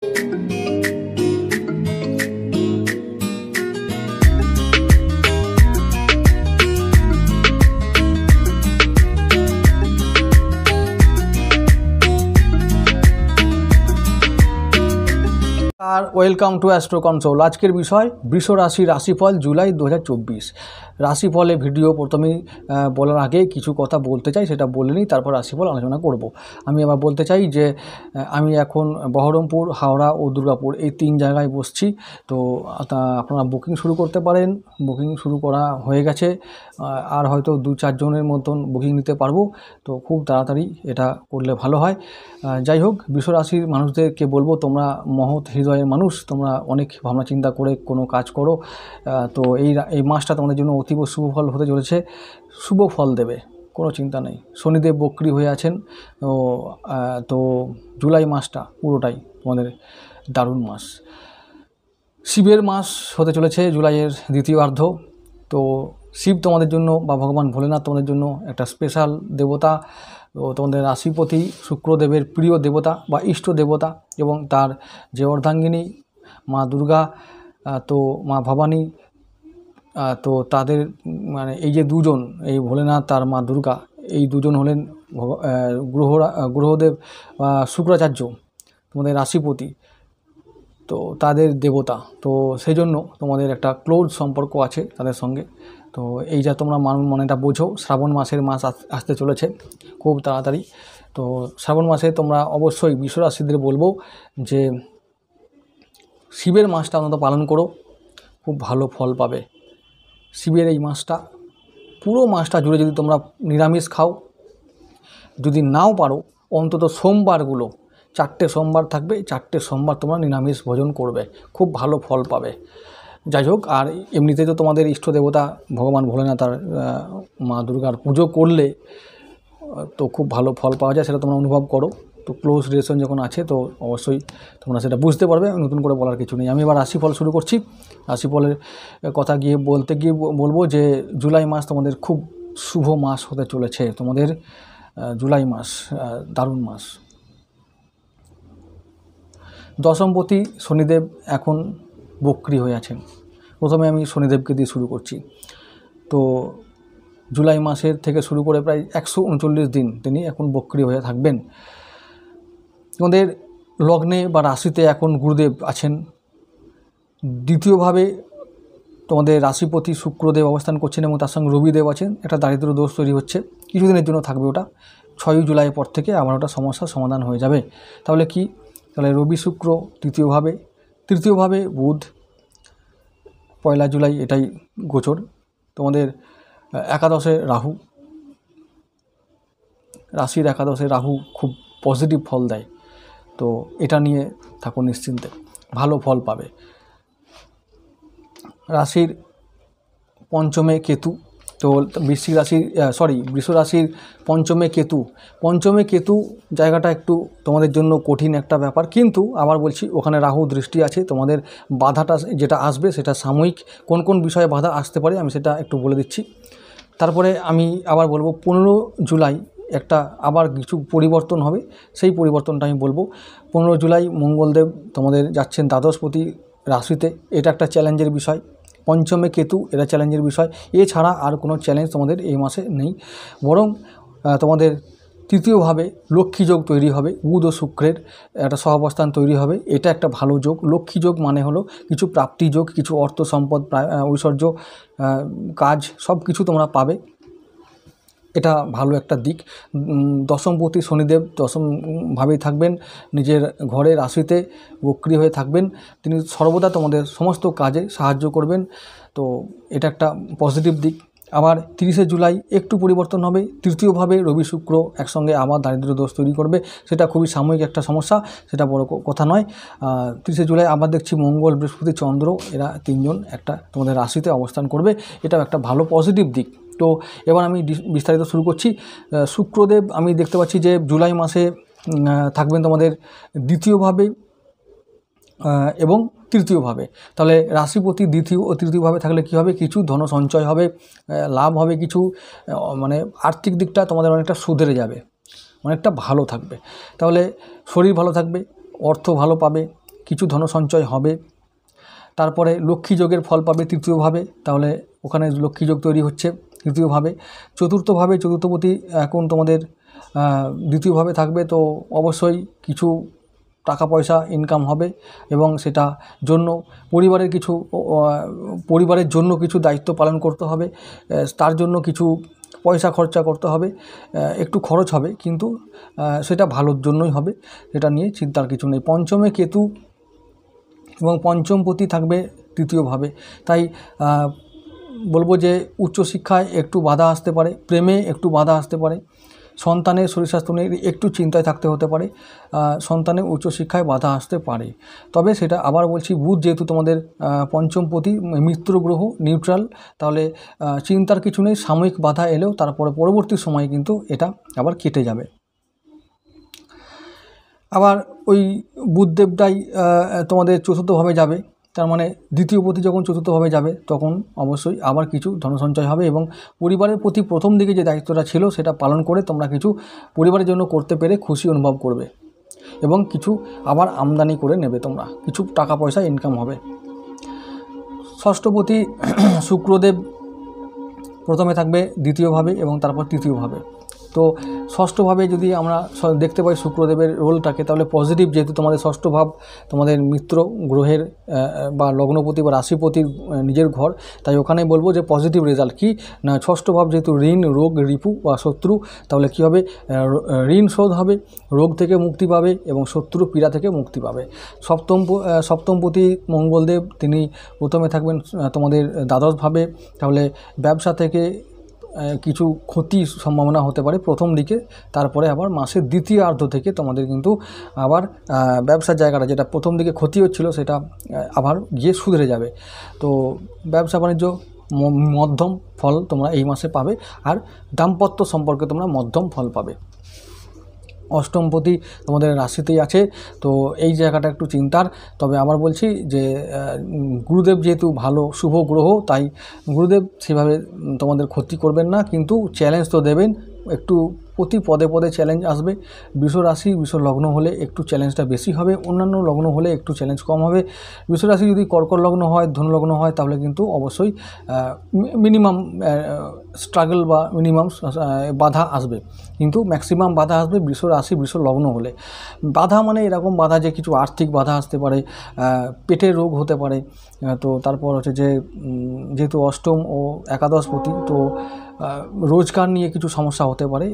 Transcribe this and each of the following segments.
R welcome to Astro Console. আজকের বিষয় বৃষ রাশি রাশিফল জুলাই 2024 রাশিফলে ভিডিও প্রথমেই বলার আগে কিছু কথা বলতে চাই, সেটা বলে নিই, তারপর রাশিফল আলোচনা করব। আমি আবার বলতে চাই যে আমি এখন বহরমপুর, হাওড়া ও দুর্গাপুর এই 3 জায়গায় বসছি। তো আপনারা বুকিং শুরু করতে পারেন। বুকিং শুরু করা হয়ে গেছে, আর হয়তো 2-4 জনের মতন বুকিং নিতে পারবো। তো খুব তাড়াতাড়ি এটা করলে ভালো হয়। যাই হোক, বৃষ রাশির মানুষদেরকে বলবো, তোমরা মহৎ হৃদয়ের মানুষ, তোমরা অনেক ভাবনা চিন্তা করে কোনো কাজ করো। তো এই মাসটা তোমাদের জন্য অতীব শুভ ফল হতে চলেছে, শুভ ফল দেবে, কোনো চিন্তা নেই। শনিদেব বক্রী হয়ে আছেন। তো জুলাই মাসটা পুরোটাই তোমাদের দারুণ মাস, শিবের মাস হতে চলেছে জুলাইয়ের দ্বিতীয়ার্ধ। তো শিব তোমাদের জন্য বা ভগবান ভোলেনাথ তোমাদের জন্য একটা স্পেশাল দেবতা। তো তোমাদের রাশিপতি শুক্রদেবের প্রিয় দেবতা বা ইষ্ট দেবতা, এবং তার যে অর্ধাঙ্গিনী মা দুর্গা, তো মা ভবানী, তো তাদের মানে এই যে দুজন, এই ভোলেনাথ আর মা দুর্গা, এই দুজন হলেন গ্রহদেব বা শুক্রাচার্য, তোমাদের রাশিপতি, তো তাদের দেবতা। তো সেই জন্য তোমাদের একটা ক্লোজ সম্পর্ক আছে তাদের সঙ্গে। তো এই যা তোমরা মনেটা বোঝো, শ্রাবণ মাসের মাস আসতে চলেছে খুব তাড়াতাড়ি। তো শ্রাবণ মাসে তোমরা অবশ্যই বৃষ রাশিদের বলবো যে শিবের মাসটা অন্তত পালন করো, খুব ভালো ফল পাবে। শিবের এই মাসটা, পুরো মাসটা জুড়ে যদি তোমরা নিরামিষ খাও, যদি নাও পারো অন্তত সোমবারগুলো, 4টে সোমবার থাকবে, 4টে সোমবার তোমরা নিরামিষ ভোজন করবে, খুব ভালো ফল পাবে। যাই হোক, আর এমনিতে তো তোমাদের ইষ্ট দেবতা ভগবান ভোলেনাথ আর মা দুর্গার পুজো করলে তো খুব ভালো ফল পাওয়া যায়, সেটা তোমরা অনুভব করো। তো ক্লোজ রিলেশন যখন আছে, তো অবশ্যই তোমরা সেটা বুঝতে পারবে। নতুন করে বলার কিছু নেই। আমি এবার রাশিফল শুরু করছি। রাশিফলের কথা বলতে গিয়ে বলবো যে জুলাই মাস তোমাদের খুব শুভ মাস হতে চলেছে। তোমাদের জুলাই মাস দারুণ মাস। দশমপতি শনিদেব এখন বক্রী হয়ে আছেন। প্রথমে আমি শনিদেবকে দিয়ে শুরু করছি। তো জুলাই মাসের থেকে শুরু করে প্রায় 139 দিন তিনি এখন বক্রী হয়ে থাকবেন। তোমাদের লগ্নে বা রাশিতে এখন গুরুদেব আছেন। দ্বিতীয়ভাবে তোমাদের রাশিপতি শুক্রদেব অবস্থান করছেন, এবং তার সঙ্গে রবিদেব আছেন। একটা দারিদ্র দোষ তৈরি হচ্ছে, কিছুদিনের জন্য থাকবে ওটা। 6 জুলাই পর থেকে আবার ওটা সমস্যার সমাধান হয়ে যাবে। তাহলে কি? তাহলে রবি শুক্র দ্বিতীয়ভাবে, তৃতীয়ভাবে বুধ, 1 জুলাই এটাই গোচর। তোমাদের একাদশে রাহু, রাশির একাদশে রাহু খুব পজিটিভ ফল দেয়। তো এটা নিয়ে থাকো নিশ্চিন্তে, ভালো ফল পাবে। রাশির পঞ্চমে কেতু, তো বৃষ রাশির পঞ্চমে কেতু জায়গাটা একটু তোমাদের জন্য কঠিন একটা ব্যাপার, কিন্তু আবার বলছি ওখানে রাহু দৃষ্টি আছে। তোমাদের বাধাটা যেটা আসবে সেটা সাময়িক। কোন কোন বিষয়ে বাধা আসতে পারে আমি সেটা একটু বলে দিচ্ছি। তারপরে আমি আবার বলবো 15 জুলাই একটা আবার কিছু পরিবর্তন হবে, সেই পরিবর্তনটা আমি বলবো। 15 জুলাই মঙ্গলদেব তোমাদের যাচ্ছেন দ্বাদশপতি রাশিতে, এটা একটা চ্যালেঞ্জের বিষয়। পঞ্চমে কেতু, এটা চ্যালেঞ্জের বিষয়। এছাড়া আর কোনো চ্যালেঞ্জ তোমাদের এই মাসে নেই, বরং তোমাদের তৃতীয়ভাবে লক্ষ্মী যোগ তৈরি হবে। বুধ ও শুক্রের একটা সহাবস্থান তৈরি হবে, এটা একটা ভালো যোগ। লক্ষ্মী যোগ মানে হলো কিছু প্রাপ্তি যোগ, কিছু অর্থ সম্পদ, ঐশ্বর্য, কাজ, সব কিছু তোমরা পাবে, এটা ভালো একটা দিক। দশমপতি শনিদেব দশমভাবেই থাকবেন, নিজের ঘরে রাশিতে বক্রী হয়ে থাকবেন। তিনি সর্বদা তোমাদের সমস্ত কাজে সাহায্য করবেন, তো এটা একটা পজিটিভ দিক। আবার 30 জুলাই একটু পরিবর্তন হবে। তৃতীয়ভাবে রবি শুক্র একসঙ্গে আবার দারিদ্র দোষ তৈরি করবে, সেটা খুবই সাময়িক একটা সমস্যা, সেটা বড় কথা নয়। 30 জুলাই আবার দেখছি মঙ্গল, বৃহস্পতি, চন্দ্র এরা 3 জন একটা তোমাদের রাশিতে অবস্থান করবে, এটাও একটা ভালো পজিটিভ দিক। তো এবার আমি বিস্তারিত শুরু করছি। শুক্রদেব আমি দেখতে পাচ্ছি যে জুলাই মাসে থাকবেন তোমাদের দ্বিতীয়ভাবে এবং তৃতীয়ভাবে। তাহলে রাশিপতি দ্বিতীয় ও তৃতীয়ভাবে থাকলে কী হবে? কিছু ধন সঞ্চয় হবে, লাভ হবে, কিছু মানে আর্থিক দিকটা তোমাদের অনেকটা সুধরে যাবে, অনেকটা ভালো থাকবে। তাহলে শরীর ভালো থাকবে, অর্থ ভালো পাবে, কিছু ধন সঞ্চয় হবে। তারপরে লক্ষ্মী যোগের ফল পাবে তৃতীয়ভাবে, তাহলে ওখানে লক্ষ্মী যোগ তৈরি হচ্ছে তৃতীয়ভাবে। চতুর্থপতি এখন তোমাদের দ্বিতীয়ভাবে থাকবে, তো অবশ্যই কিছু টাকা পয়সা ইনকাম হবে এবং সেটা জন্য পরিবারের জন্য কিছু দায়িত্ব পালন করতে হবে, তার জন্য কিছু পয়সা খরচা করতে হবে, একটু খরচ হবে কিন্তু সেটা ভালোর জন্যই হবে, এটা নিয়ে চিন্তার কিছু নেই। পঞ্চমে কেতু এবং পঞ্চমপতি থাকবে তৃতীয়ভাবে, তাই বলবো যে উচ্চশিক্ষায় একটু বাধা আসতে পারে, প্রেমে একটু বাধা আসতে পারে, সন্তানের শরীর স্বাস্থ্য নিয়ে একটু চিন্তায় থাকতে হতে পারে, সন্তানের উচ্চশিক্ষায় বাধা আসতে পারে। তবে সেটা আবার বলছি, বুধ যেহেতু তোমাদের পঞ্চমপতি মিত্র গ্রহ নিউট্রাল, তাহলে চিন্তার কিছু নেই। সাময়িক বাধা এলেও তারপরে পরবর্তী সময়ে কিন্তু এটা আবার কেটে যাবে। আবার ওই বুধদেবটাই তোমাদের চতুর্থভাবে যাবে, তার মানে দ্বিতীয়পতি যখন চতুর্থভাবে যাবে তখন অবশ্যই আবার কিছু ধনসঞ্চয় হবে এবং পরিবারের প্রতি প্রথম দিকে যে দায়িত্বটা ছিল সেটা পালন করে তোমরা কিছু পরিবারের জন্য করতে পেরে খুশি অনুভব করবে এবং কিছু আবার আমদানি করে নেবে, তোমরা কিছু টাকা পয়সা ইনকাম হবে। ষষ্ঠপতি শুক্রদেব প্রথমে থাকবে দ্বিতীয়ভাবে এবং তারপর তৃতীয়ভাবে। তো ষষ্ঠভাবে যদি আমরা দেখতে পাই শুক্রদেবের রোলটাকে, তাহলে পজিটিভ, যেহেতু তোমাদের ষষ্ঠ ভাব তোমাদের মিত্র গ্রহের বা লগ্নপতি বা রাশিপতির নিজের ঘর, তাই ওখানে বলবো যে পজিটিভ রেজাল্ট কি না, ষষ্ঠ ভাব যেহেতু ঋণ রোগ রিপু বা শত্রু, তাহলে কী হবে, ঋণ শোধ হবে, রোগ থেকে মুক্তি পাবে এবং শত্রু পীড়া থেকে মুক্তি পাবে। সপ্তমপতি মঙ্গলদেব তিনি প্রথমে থাকবেন তোমাদের দ্বাদশভাবে, তাহলে ব্যবসা থেকে কিছু ক্ষতির সম্ভাবনা হতে পারে প্রথম দিকে, তারপরে আবার মাসের দ্বিতীয়ার্ধ থেকে তোমাদের কিন্তু আবার ব্যবসার জায়গাটা যেটা প্রথম দিকে ক্ষতি হচ্ছিল সেটা আবার গিয়ে সুধরে যাবে। তো ব্যবসা বাণিজ্য মধ্যম ফল তোমরা এই মাসে পাবে, আর দাম্পত্য সম্পর্কে তোমরা মধ্যম ফল পাবে। অষ্টমপতি তোমাদের রাশিতেই আছে, তো এই জায়গাটা একটু চিন্তার। তবে আবার বলছি যে গুরুদেব যেহেতু ভালো শুভ গ্রহ, তাই গুরুদেব সেভাবে তোমাদের ক্ষতি করবেন না, কিন্তু চ্যালেঞ্জ তো দেবেন, একটু প্রতি পদে পদে চ্যালেঞ্জ আসবে। বৃষ রাশি বৃষ লগ্ন হলে একটু চ্যালেঞ্জটা বেশি হবে, অন্যান্য লগ্ন হলে একটু চ্যালেঞ্জ কম হবে। বৃষ রাশি যদি কর্কট লগ্ন হয়, ধনু লগ্ন হয়, তাহলে কিন্তু অবশ্যই মিনিমাম স্ট্রাগল বা মিনিমাম বাধা আসবে, কিন্তু ম্যাক্সিমাম বাধা আসবে বৃষ রাশি বৃষ লগ্ন হলে। বাধা মানে এরকম বাধা যে কিছু আর্থিক বাধা আসতে পারে, পেটের রোগ হতে পারে, তো তারপর হচ্ছে যে যেহেতু অষ্টম ও একাদশপতি, তো রোজগার নিয়ে কিছু সমস্যা হতে পারে,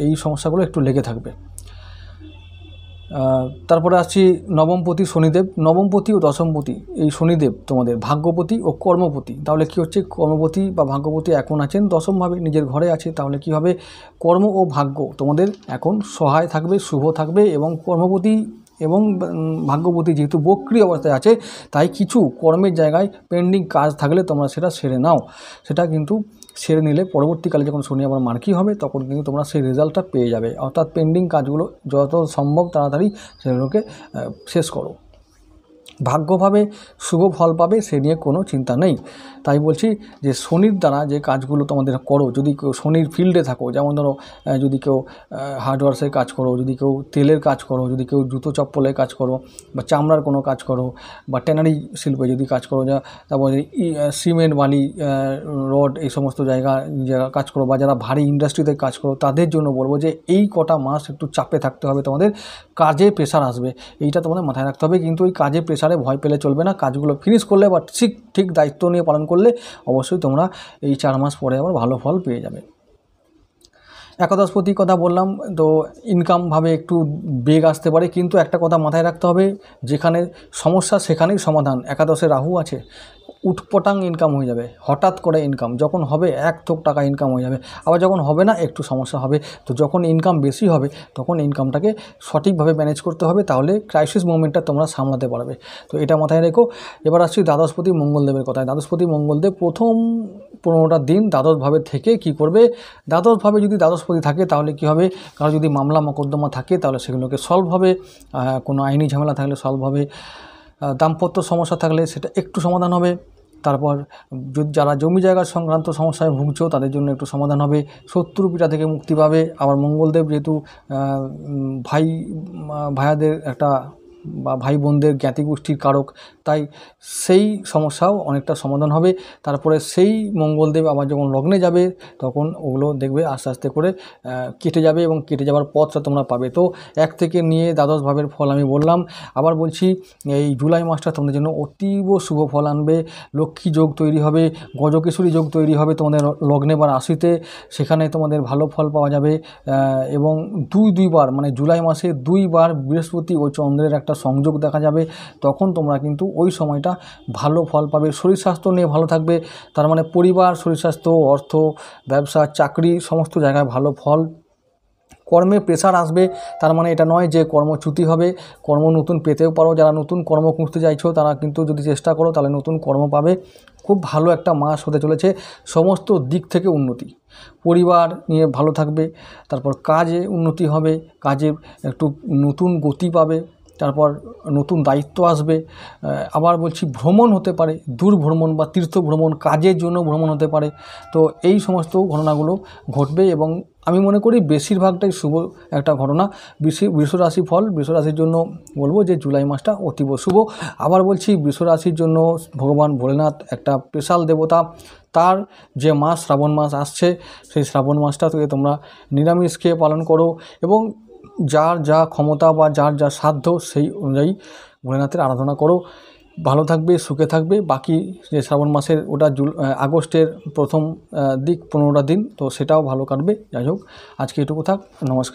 এই সমস্যাগুলো একটু লেগে থাকবে। তারপরে আসছি নবমপতি শনিদেব। নবমপতি ও দশমপতি এই শনিদেব তোমাদের ভাগ্যপতি ও কর্মপতি, তাহলে কি হচ্ছে, কর্মপতি বা ভাগ্যপতি এখন আছেন দশমভাবে, নিজের ঘরে আছে, তাহলে কি হবে, কর্ম ও ভাগ্য তোমাদের এখন সহায় থাকবে, শুভ থাকবে এবং কর্মপতি এবং ভাগ্যপতি যেহেতু বক্রী অবস্থায় আছে, তাই কিছু কর্মের জায়গায় পেন্ডিং কাজ থাকলে তোমরা সেটা সেরে নাও, সেটা কিন্তু সেরে নিলে পরবর্তীকালে যখন শনি আবার মার্কি হবে তখন কিন্তু তোমরা সেই রেজাল্টটা পেয়ে যাবে। অর্থাৎ পেন্ডিং কাজগুলো যত সম্ভব তাড়াতাড়ি সেগুলোকে শেষ করো। ভাগ্যভাবে শুভ ফল পাবে, সে নিয়ে কোনো চিন্তা নেই। তাই বলছি যে শনির দ্বারা যে কাজগুলো তোমাদের করো, যদি কেউ শনির ফিল্ডে থাকো, যেমন ধরো যদি কেউ হার্ডওয়ার্সের কাজ করো, যদি কেউ তেলের কাজ করো, যদি কেউ জুতো চপ্পলের কাজ করো, বা চামড়ার কোনো কাজ করো, বা ট্যানারি শিল্পে যদি কাজ করো, তারপরে সিমেন্ট বালি রড এই সমস্ত জায়গা কাজ করো, বা যারা ভারী ইন্ডাস্ট্রিতে কাজ করো, তাদের জন্য বলবো যে এই কটা মাস একটু চাপে থাকতে হবে, তোমাদের কাজে প্রেশার আসবে, এইটা তোমাদের মাথায় রাখতে হবে। কিন্তু ওই কাজে প্রেশারে ভয় পেলে চলবে না, কাজগুলো ফিনিশ করলে বা ঠিক দায়িত্ব নিয়ে পালন করলে অবশ্যই তোমরা এই 4 মাস পরে আবার ভালো ফল পেয়ে যাবে। একাদশপতির কথা বললাম, তো ইনকামভাবে একটু বেগ আসতে পারে, কিন্তু একটা কথা মাথায় রাখতে হবে, যেখানে সমস্যা সেখানেই সমাধান। একাদশে রাহু আছে, উটপটাং ইনকাম হয়ে যাবে, হঠাৎ করে ইনকাম যখন হবে এক থোক টাকা ইনকাম হয়ে যাবে, আবার যখন হবে না একটু সমস্যা হবে। তো যখন ইনকাম বেশি হবে তখন ইনকামটাকে সঠিকভাবে ম্যানেজ করতে হবে, তাহলে ক্রাইসিস মোমেন্টটা তোমরা সামলাতে পারবে। তো এটা মাথায় রেখো। এবার আসছি দ্বাদশপতি মঙ্গলদেবের কথায়। দ্বাদশপতি মঙ্গলদেব প্রথম 15টা দিন দ্বাদশভাবে থেকে কি করবে, দ্বাদশভাবে যদি দ্বাদশপতি থাকে তাহলে কি হবে, কারো যদি মামলা মোকদ্দমা থাকে তাহলে সেগুলোকে সলভ হবে, কোনো আইনি ঝামেলা থাকলে সলভ হবে, দাম্পত্য সমস্যা থাকলে সেটা একটু সমাধান হবে। তারপর যারা জমি জায়গার সংক্রান্ত সমস্যায় ভুগছো তাদের জন্য একটু সমাধান হবে, শত্রু পীড়া থেকে মুক্তি পাবে। আবার মঙ্গলদেব যেহেতু ভাইয়াদের একটা বা ভাই বোনদের জ্ঞাতি গোষ্ঠীর কারক, তাই সেই সমস্যাও অনেকটা সমাধান হবে। তারপরে সেই মঙ্গলদেব আবার যখন লগ্নে যাবে তখন ওগুলো দেখবে আস্তে আস্তে করে কেটে যাবে এবং কেটে যাওয়ার পথটা তোমরা পাবে। তো 1 থেকে নিয়ে দ্বাদশ ভাবের ফল আমি বললাম। আবার বলছি, এই জুলাই মাসটা তোমাদের জন্য অতীব শুভ ফল আনবে। লক্ষ্মী যোগ তৈরি হবে, গজকেশরী যোগ তৈরি হবে তোমাদের লগ্নে বা রাশিতে, সেখানে তোমাদের ভালো ফল পাওয়া যাবে। এবং দুইবার মানে জুলাই মাসে 2 বার বৃহস্পতি ও চন্দ্রের একটা সংযোগ দেখা যাবে। তখন তোমরা কিন্তু ওই সময়টা ভালো ফল পাবে। শরীর স্বাস্থ্য নিয়ে ভালো থাকবে, তার মানে পরিবার, শরীর স্বাস্থ্য, অর্থ, ব্যবসা, চাকরি সমস্ত জায়গায় ভালো ফল। কর্মে প্রেশার আসবে, তার মানে এটা নয় যে কর্মচ্যুতি হবে, কর্ম নতুন পেতেও পারো। যারা নতুন কর্ম খুঁজতে চাইছো তারা কিন্তু যদি চেষ্টা করো তাহলে নতুন কর্ম পাবে। খুব ভালো একটা মাস হতে চলেছে, সমস্ত দিক থেকে উন্নতি। পরিবার নিয়ে ভালো থাকবে, তারপর কাজে উন্নতি হবে, কাজে একটু নতুন গতি পাবে, তারপর নতুন দায়িত্ব আসবে। আবার বলছি, ভ্রমণ হতে পারে, দূর ভ্রমণ বা তীর্থ ভ্রমণ, কাজের জন্য ভ্রমণ হতে পারে। তো এই সমস্ত ঘটনাগুলো ঘটবে এবং আমি মনে করি বেশিরভাগটাই শুভ একটা ঘটনা। বৃষরাশি ফল, বৃষরাশির জন্য বলবো যে জুলাই মাসটা অতীব শুভ। আবার বলছি, বৃষরাশির জন্য ভগবান ভোলেনাথ একটা স্পেশাল দেবতা। তার যে মাস শ্রাবণ মাস আসছে, সেই শ্রাবণ মাসটা থেকে তোমরা নিরামিষ খেয়ে পালন করো এবং যার যা ক্ষমতা বা যার যা সাধ্য সেই অনুযায়ী ভোলেনাথের আরাধনা করো। ভালো থাকবে, সুখে থাকবে। বাকি যে শ্রাবণ মাসের ওটা আগস্টের প্রথম দিক 15টা দিন, তো সেটাও ভালো কাটবে। যাই হোক, আজকে এটুকু থাক। নমস্কার।